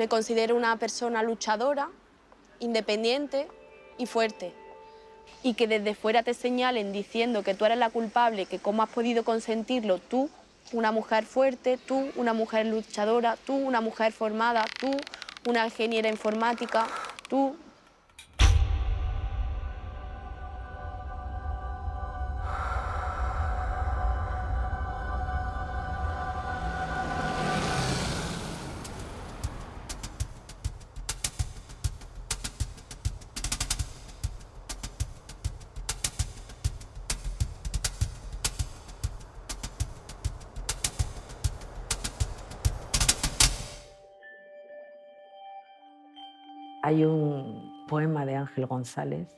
Me considero una persona luchadora, independiente y fuerte. Y que desde fuera te señalen diciendo que tú eres la culpable, que cómo has podido consentirlo tú, una mujer fuerte, tú, una mujer luchadora, tú, una mujer formada, tú, una ingeniera informática, tú. Hay un poema de Ángel González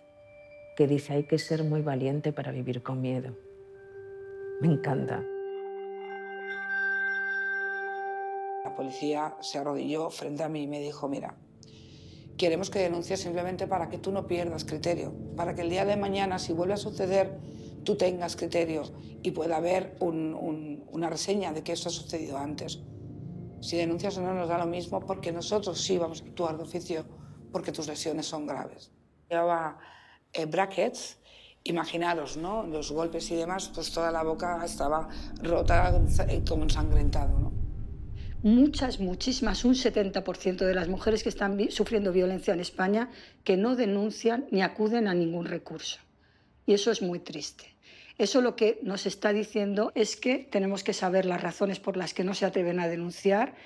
que dice: hay que ser muy valiente para vivir con miedo. Me encanta. La policía se arrodilló frente a mí y me dijo: mira, queremos que denuncies simplemente para que tú no pierdas criterio, para que el día de mañana, si vuelve a suceder, tú tengas criterio y pueda haber una reseña de que esto ha sucedido antes. Si denuncias o no nos da lo mismo, porque nosotros sí vamos a actuar de oficio porque tus lesiones son graves. Llevaba brackets, imaginaros, ¿no? Los golpes y demás, pues toda la boca estaba rota, como ensangrentado, ¿no? Muchísimas, un 70% de las mujeres que están sufriendo violencia en España que no denuncian ni acuden a ningún recurso. Y eso es muy triste. Eso lo que nos está diciendo es que tenemos que saber las razones por las que no se atreven a denunciar,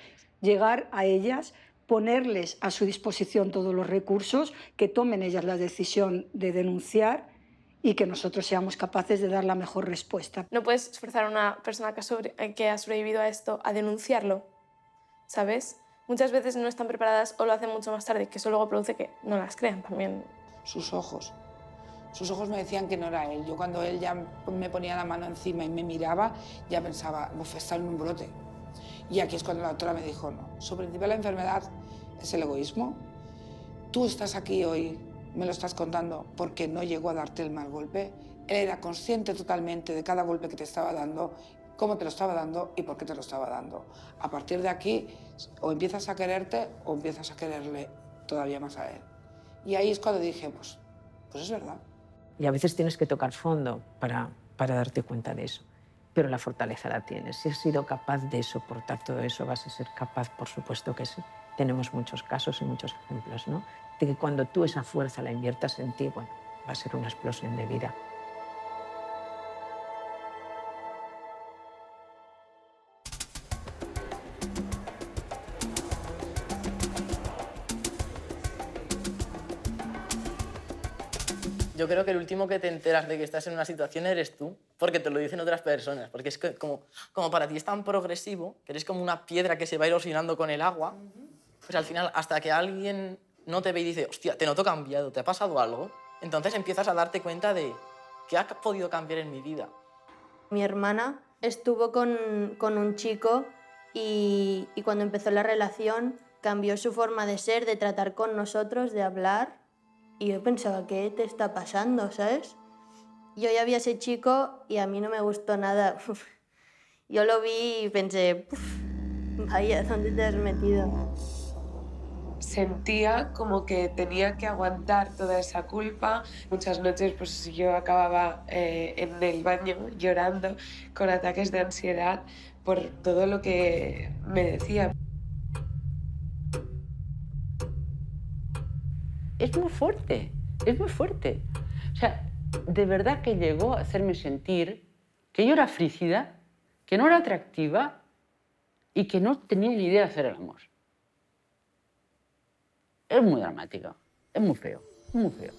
llegar a ellas, ponerles a su disposición todos los recursos, que tomen ellas la decisión de denunciar y que nosotros seamos capaces de dar la mejor respuesta. No puedes forzar a una persona que ha sobrevivido a esto a denunciarlo, ¿sabes? Muchas veces no están preparadas o lo hacen mucho más tarde, que eso luego produce que no las crean también. Sus ojos me decían que no era él. Yo cuando él ya me ponía la mano encima y me miraba, ya pensaba: uf, está en un brote. Y aquí es cuando la doctora me dijo: no, su principal enfermedad es el egoísmo. Tú estás aquí hoy, me lo estás contando, porque no llegó a darte el mal golpe. Él era consciente totalmente de cada golpe que te estaba dando, cómo te lo estaba dando y por qué te lo estaba dando. A partir de aquí, o empiezas a quererte o empiezas a quererle todavía más a él. Y ahí es cuando dije: pues es verdad. Y a veces tienes que tocar fondo para darte cuenta de eso. Pero la fortaleza la tienes. Si has sido capaz de soportar todo eso, vas a ser capaz, por supuesto que sí. Tenemos muchos casos y muchos ejemplos, ¿no? De que cuando tú esa fuerza la inviertas en ti, bueno, va a ser una explosión de vida. Yo creo que el último que te enteras de que estás en una situación eres tú, porque te lo dicen otras personas, porque es que como para ti es tan progresivo, que eres como una piedra que se va erosionando con el agua, pues al final, hasta que alguien no te ve y dice: hostia, te noto cambiado, ¿te ha pasado algo? Entonces empiezas a darte cuenta de qué ha podido cambiar en mi vida. Mi hermana estuvo con un chico y cuando empezó la relación cambió su forma de ser, de tratar con nosotros, de hablar. Y yo pensaba: ¿qué te está pasando, sabes? Yo ya vi a ese chico y a mí no me gustó nada. Yo lo vi y pensé: vaya, ¿dónde te has metido? Sentía como que tenía que aguantar toda esa culpa. Muchas noches pues yo acababa en el baño llorando con ataques de ansiedad por todo lo que me decía. Es muy fuerte, es muy fuerte. O sea, de verdad que llegó a hacerme sentir que yo era frígida, que no era atractiva y que no tenía ni idea de hacer el amor. Es muy dramático, es muy feo, muy feo.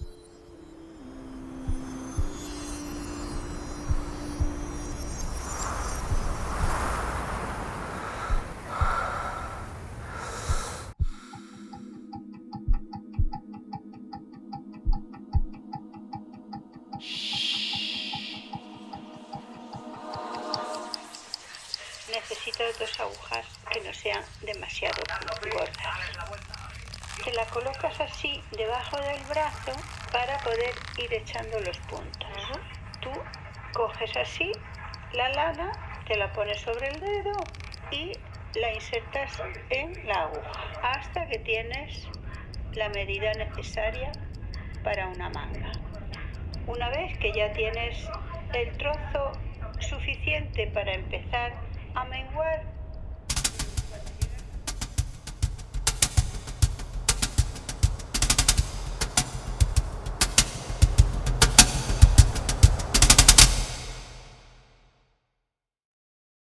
Necesito 2 agujas que no sean demasiado gordas. Te la colocas así debajo del brazo para poder ir echando los puntos. Tú coges así la lana, te la pones sobre el dedo y la insertas en la aguja hasta que tienes la medida necesaria para una manga. Una vez que ya tienes el trozo suficiente para empezar a menguar,